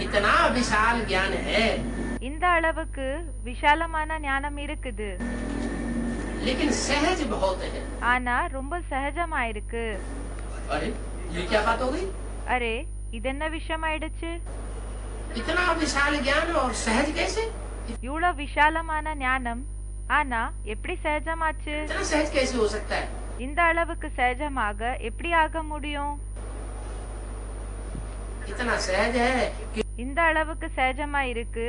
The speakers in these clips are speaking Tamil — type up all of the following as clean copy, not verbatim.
इतना विशाल ज्ञान है, இந்த அளவுக்கு விஷாலமான ஞானம் இருக்குது, लेकिन सहज बहुत है। ஆனா ரொம்ப சகஜமா இருக்கு। अरे ये क्या बात हो गई? அரே இது என்ன விஷயம் ஆயிடுச்சு? इतना विशाल ज्ञान और सहज कैसे? இவ்வளவு விஷாலமான ஞானம் ஆனா எப்படி சகஜமாச்சு? इतना सहज कैसे हो सकता है? இந்த அளவுக்கு சகஜமாக எப்படி ஆக முடியும்? इतना सहज है कि இந்த அளவுக்கு சகஜமா இருக்கு,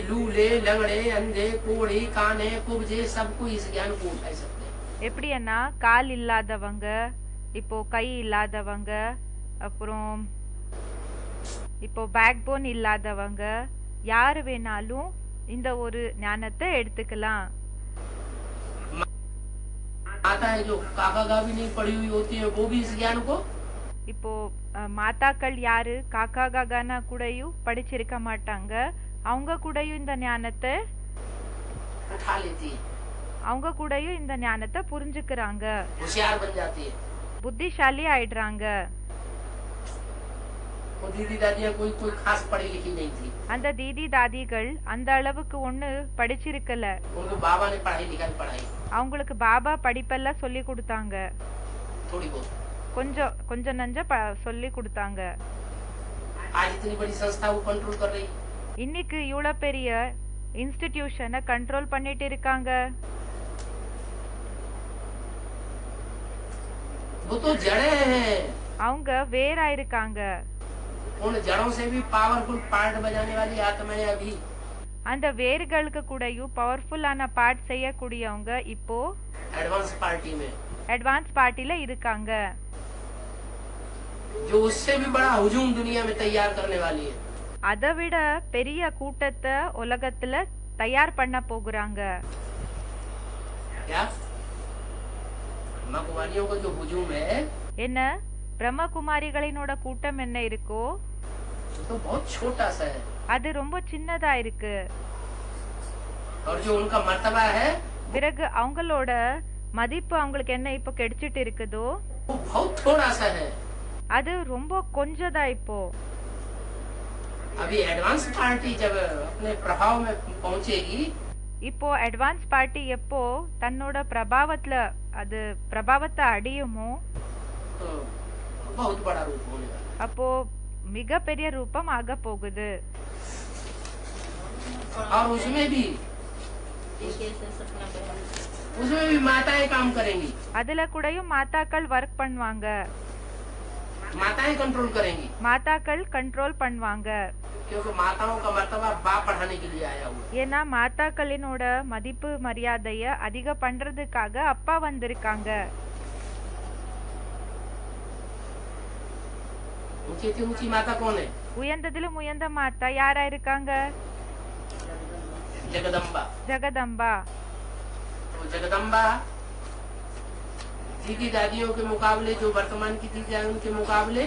लूले लंगड़े अंधे कोढ़ी काने कुब्जे सबको इस ज्ञान को उठा सकते हैं। எப்படின்னா கால் இல்லாதவங்க, இப்போ கை இல்லாதவங்க, அப்புறம் இப்போ பேக் போன் இல்லாதவங்க யாரு வேணாலும் இந்த ஒரு ஞானத்தை எடுத்துக்கலாம்। आता है जो काका गावी नहीं पढ़ी हुई होती है वो भी इस ज्ञान को இப்போ மாதாக்கள் யாரு காக்கா காகானா கூடயும் படிச்சிருக்க மாட்டாங்க, அவங்க கூடயும் இந்த ஞானத்தை उठा लेती है, அவங்க கூடயும் இந்த ஞானத்தை புரிஞ்சுக்கிறாங்க, होशियार बन जाती है। புத்திசாலி ஆயிடுறாங்க। वो दीदी दादियाँ कोई कोई खास पढ़ी लिखी नहीं थी, அந்த தீதி தாதிகள் அந்த அளவுக்கு ஒண்ணு படிச்சிருக்கல, उनको बाबा ने पढ़ाई लिखाई पढ़ाई அவங்களுக்கு பாபா படிப்பெல்லாம் சொல்லி கொடுத்தாங்க, थोड़ी बहुत। கொஞ்சம் கொஞ்சம் நஞ்ச சொல்லி கொடுத்தாங்க। आज इतनी बड़ी संस्था वो कंट्रोल कर रही, இன்னைக்கு இவ்வளவு பெரிய இன்ஸ்டிடியூஷனை கண்ட்ரோல் பண்ணிட்டு இருக்காங்க। वो तो जड़े हैं, அவங்க வேறா இருக்காங்க, उन जड़ों से भी पावरफुल पार्ट बजाने वाली आत्माएं अभी அந்த வேர்களுக்கு கூடயும் பவர்ஃபுல்லான பார்ட் செய்யக்கூடியவங்க இப்போ एडवांस पार्टी में, அட்வான்ஸ் பார்ட்டில இருக்காங்க, जो उससे भी बड़ा हुजूम दुनिया में तैयार करने वाली है। அதை விட பெரிய கூட்டத்தை உலகத்துல தயார் பண்ண போகுறாங்க। क्या ब्रह्मा कुमारियों का जो हुजूम है என்ன பிரம்மகுமாரிகளினோட கூட்டம் என்ன இருக்கோ तो बहुत छोटा सा है, அது ரொம்ப சின்னதா இருக்கு, और जो उनका मर्तबा है பிறகு அவங்களோட மதிப்பு அவங்களுக்கு என்ன இப்போ கிடைச்சிட்டு இருக்குதோ वो बहुत थोड़ा सा है। அது ரொம்ப கொஞ்சதா இப்போ। अभी एडवांस पार्टी जब अपने प्रभाव में पहुंचेगी இப்போ அட்வான்ஸ் பார்ட்டி எப்போ தன்னோட பிரபாவத்துல அது பிரபாவத்தை அடையுமோ तो बहुत बड़ा रूप होने वाला, அப்போ மிகப்பெரிய ரூபம் ஆக போகுது। और उसमें भी माताएं काम करेंगी, அதுல கூடயும் மாதாக்கள் ஒர்க் பண்ணுவாங்க, माताएं कंट्रोल करेंगी, மாதாக்கள் கண்ட்ரோல் பண்ணுவாங்க। क्योंकि माताओं का मर्तबा बाप बढ़ाने के लिए आया हुआ। ஏன்னா மாதாக்களினோட மதிப்பு மரியாதைய அதிக பண்றதுக்காக அப்பா வந்திருக்காங்க। ऊंची थी ऊंची माता कौन है? உயர்ந்ததிலும் உயர்ந்த மாதா யாரா இருக்காங்க? जगदम्बा। ஜெகதம்பா। तो जगदम्बा दीदी दादियों के मुकाबले, जो वर्तमान की दीदी उनके मुकाबले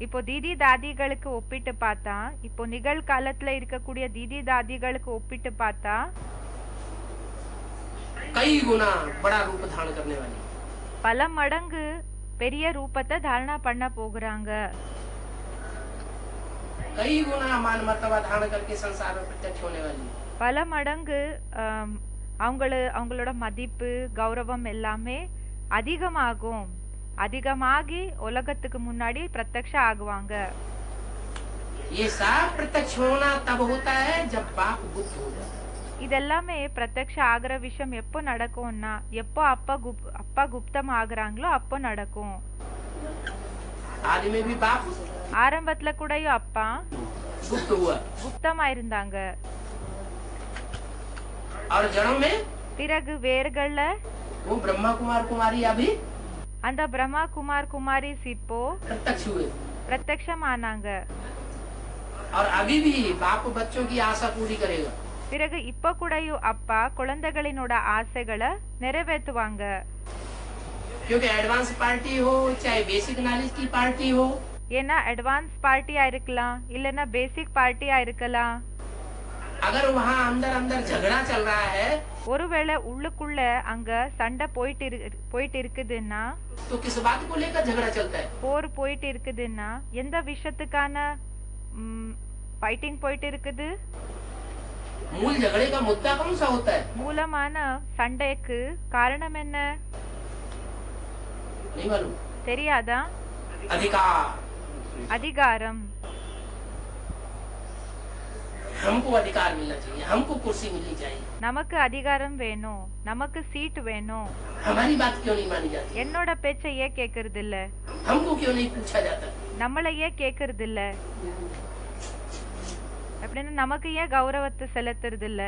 இப்போ தீதி தாதிகளுக்கு ஒப்பிட்டு பார்த்தா, இப்போ நிகழ்காலத்துல இருக்கக்கூடிய தீதி தாதிகளுக்கு ஒப்பிட்டு பார்த்தா कई गुना बड़ा रूप धारण करने वाली, பல மடங்கு பெரிய ரூபத்தை தாரணா பண்ண போகுறாங்க, कई गुना मान मर्तबा धारण करके संसार में प्रत्यक्ष होने वाली, பல மடங்கு அவங்களோட மதிப்பு கௌரவம் எல்லாமே அதிகமாகும், அதிகமாகி உலகத்துக்கு முன்னாடி பிரத்யக்ஷ ஆகுவாங்க। ये सब प्रत्यक्ष होना तब होता है जब बाप बुद्ध हो जाता है। இதெல்லாமே பிரத்யக்ஷ ஆகிற விஷயம் எப்போ நடக்கும்னா எப்போ அப்பா குப்தம் ஆகுறாங்களோ அப்போ நடக்கும்। आदि में भी बाप ஆரம்பத்துல கூடயும் அப்பா गुप्त हुआ, குப்தமா இருந்தாங்க, और जड़ों में பிறகு வேர்கள்ல वो ब्रह्मा कुमार कुमारी अभी அந்த பிரம்மா குமார் குமாரி இப்போ प्रत्यक्ष हुए, பிரத்யக்ஷம் ஆனாங்க, और अभी भी बाप बच्चों की आशा पूरी करेगा। பிறகு இப்ப கூடயும் அப்பா குழந்தைகளினோட ஆசைகளை நிறைவேற்றுவாங்க। क्योंकि एडवांस पार्टी हो चाहे बेसिक नॉलेज की पार्टी हो, ஏன்னா அட்வான்ஸ் பார்ட்டியா இருக்கலாம் இல்லனா பேசிக் பார்ட்டியா இருக்கலாம், अगर वहाँ अंदर अंदर झगड़ा चल रहा है ஒருவேளை உள்ளுக்குள்ள அங்க சண்டை போயிட்டு இருக்குதுன்னா, तो किस बात को लेकर झगड़ा चलता है? போர் போயிட்டு இருக்குதுன்னா எந்த விஷயத்துக்கான ஃபைட்டிங் போயிட்டு இருக்குது. मूल झगड़े का मुद्दा कौन सा होता है? மூலமான சண்டைக்கு காரணம் என்ன नहीं मालूम। தெரியாதா? अधिकार। அதிகாரம். हमको अधिकार मिलना चाहिए, हमको कुर्सी मिलनी चाहिए। நமக்கு அதிகாரம் வேணும், நமக்கு சீட் வேணும். हमारी बात क्यों नहीं मानी जाती? என்னோட பேச்சை ஏன் கேக்குறது இல்ல? हमको क्यों नहीं पूछा जाता? நம்மள ஏன் கேக்குறது இல்ல? அப்படின்னா நமக்கு ஏன் கௌரவத்தை செலுத்துறது இல்ல?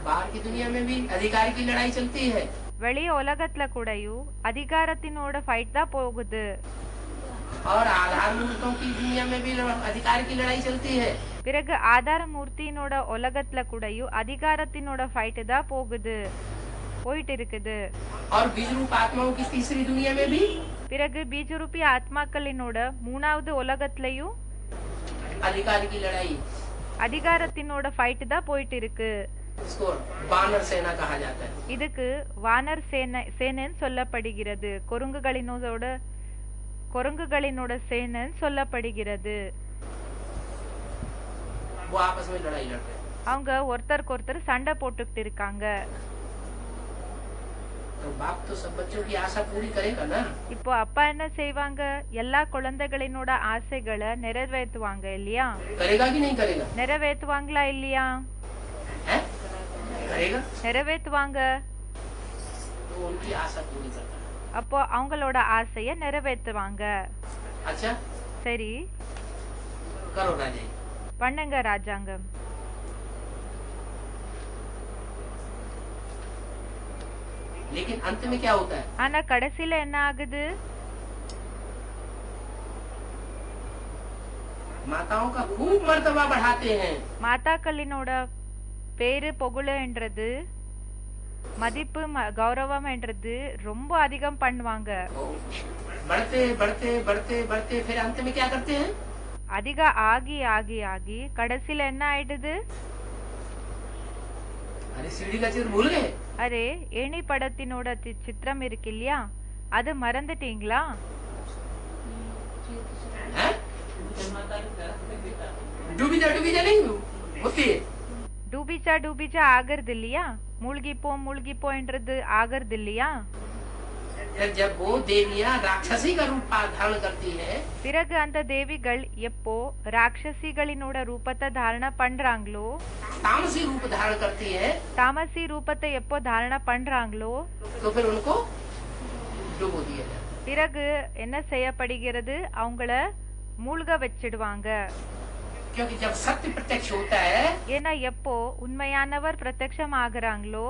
बाहर की दुनिया में भी अधिकार की लड़ाई चलती है। வெளி உலகத்துல கூடயும் அதிகாரத்தினோட ஃபைட் தான் போகுது. और आधार मूर्तों की दुनिया में भी अधिकार की लड़ाई चलती है। பிறகு ஆதார மூர்த்தியினோட உலகத்துல கூடயும் அதிகாரத்தினோட ஃபைட் தான் போயிட்டு இருக்குது. और बीज रूप आत्माओं की तीसरी दुनिया में भी பிறகு பீஜரூபி ஆத்மாக்களினோட மூணாவது உலகத்திலயும் अधिकार की लड़ाई, அதிகாரத்தினோட ஃபைட் தான் போயிட்டு இருக்கு. इसको वानर सेना कहा जाता है। இதுக்கு வானர் சேனன்னு சொல்லப்படுகிறது. குரங்குகளினோட சேனன்னு சொல்லப்படுகிறது. वो आपस में लड़ाई लड़ रहे हैं। அவங்க ஒருத்தருக்கு ஒருத்தர் சண்டை போட்டுக்கிட்டு இருக்காங்க. तो बाप तो सब बच्चों की आशा पूरी करेगा ना? இப்போ அப்பா என்ன செய்வாங்க? எல்லா குழந்தைகளினோட ஆசைகளை நிறைவேற்றுவாங்க இல்லையா? करेगा कि नहीं करेगा? நிறைவேற்றுவாங்களா இல்லையா? है? करेगा? நிறைவேற்றுவாங்க. तो उनकी आशा पूरी करता है। அப்போ அவங்களோட ஆசைய நிறைவேற்றுவாங்க. अच्छा, சரி, करो राजे। பண்ணுங்க ராஜாங்கம். लेकिन अंत में क्या होता है? ஆனா கடைசில என்ன ஆகுது? माताओं का खूब मर्तबा बढ़ाते हैं। மாதாக்களினோட பேரு புகழன்றது, மதிப்பு கௌரவம் என்றது ரொம்ப அதிகம் பண்ணுவாங்க. बढ़ते बढ़ते बढ़ते बढ़ते फिर अंत में क्या करते हैं? அதிக ஆகி ஆகி ஆகி கடைசில என்ன ஆயிடுது? अरे सीढ़ी का चित्र भूल गए? அரே, ஏணி படத்தினோட சித்திரம் இருக்கு இல்லையா, அது மறந்துட்டீங்களா? डूबीजा डूबीजा नहीं होती है। டூபிச்சா டூபிச்சா ஆகிறது இல்லையா, மூழ்கிப்போ என்றது ஆகிறது இல்லையா? जब वो देवियां राक्षसी का रूप धारण करती है, பிறகு அந்த தேவிகள் எப்போ ராட்சசிகளினோட ரூபத்தை தாரண பண்றாங்களோ, तामसी रूप धारण करती है, தாமசி ரூபத்தை எப்போ தாரண பண்றாங்களோ, तो फिर उनको डुबो दिया जाता है। பிறகு என்ன செய்யப்படுகிறது? அவங்கள மூழ்க வச்சிடுவாங்க. क्योंकि जब सत्य प्रत्यक्ष होता है, ஏன்னா எப்போ உண்மையானவர் பிரத்யக்ஷம் ஆகுறாங்களோ,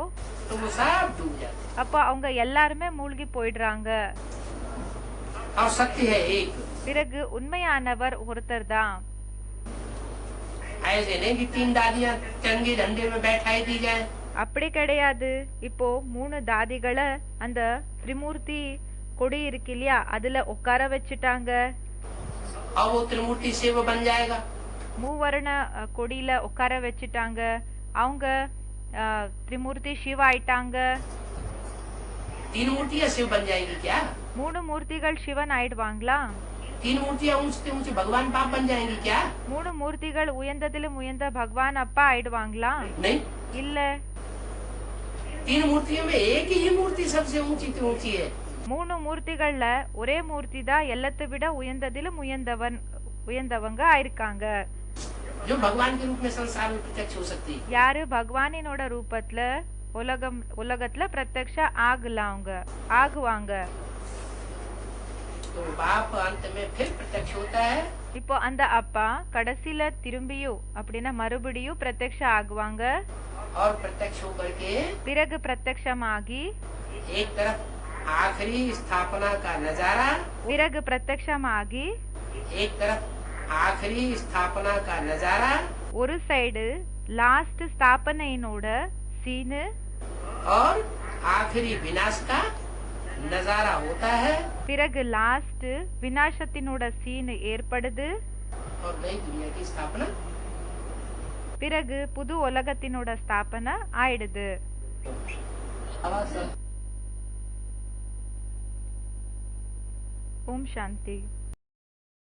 तो वो सब डूब जाते हैं। அப்போ அவங்க எல்லாருமே மூழ்கி போயிடுறாங்க. और सत्य है एक। பிறகு உண்மையானவர் ஒருத்தர் தான். ऐसे नहीं कि 3 दादियां तिरंगे झंडे में बैठाई दी जाए। அப்படி கிடையாது. இப்போ 3 தாதிகளை அந்த திரிமூர்த்தி கொடி இருக்கு இல்லையா, அதுல உட்கார வச்சுட்டாங்க. और वो त्रिमूर्ति शिव बन जाएगा। மூவர்ண கொடியில உட்கார வச்சுட்டாங்க. அவங்க திரிமூர்த்தி சிவ ஆயிட்டாங்க. 3 मूर्तियां शिव बन जाएगी क्या? 3 மூர்த்திகள் சிவன் ஆயிடுவாங்களா? 3 मूर्तियां ऊंचे ऊंचे भगवान बाप बन जाएंगी क्या? 3 மூர்த்திகள் உயர்ந்ததிலும் உயர்ந்த பகவான் அப்பா ஆயிடுவாங்களா? नहीं, இல்ல. 3 मूर्तियों में एक ही मूर्ति सबसे ऊंची तो ऊंची है। 3 மூர்த்திகள்ல ஒரே மூர்த்தி தான் எல்லாத்தை விட உயர்ந்ததிலும் உயர்ந்தவங்க ஆயிருக்காங்க. जो भगवान के रूप में संसार में प्रत्यक्ष हो सकती है। யாரு பகவானினோட ரூபத்துல உலகத்துல பிரத்யக்ஷ ஆகுவாங்க. तो बाप अंत में फिर प्रत्यक्ष होता है। இப்போ அந்த அப்பா கடைசில திரும்பியும் அப்படின்னா மறுபடியும் பிரத்யக்ஷ ஆகுவாங்க. और प्रत्यक्ष होकर के பிறகு பிரத்யக்ஷமாகி एक तरफ आखिरी स्थापना का नजारा, பிறகு பிரத்யக்ஷமாகி एक तरफ आखिरी स्थापना का नजारा, ஒரு சைடு லாஸ்ட் ஸ்தாபனையினோட சீனு, और आखिरी विनाश का नजारा होता है। பிறகு லாஸ்ட் விநாசத்தினோட சீனு ஏற்படுது. और नई दुनिया की स्थापना, பிறகு புது உலகத்தினோட ஸ்தாபனை ஆயிடுது. ஓம் சாந்தி.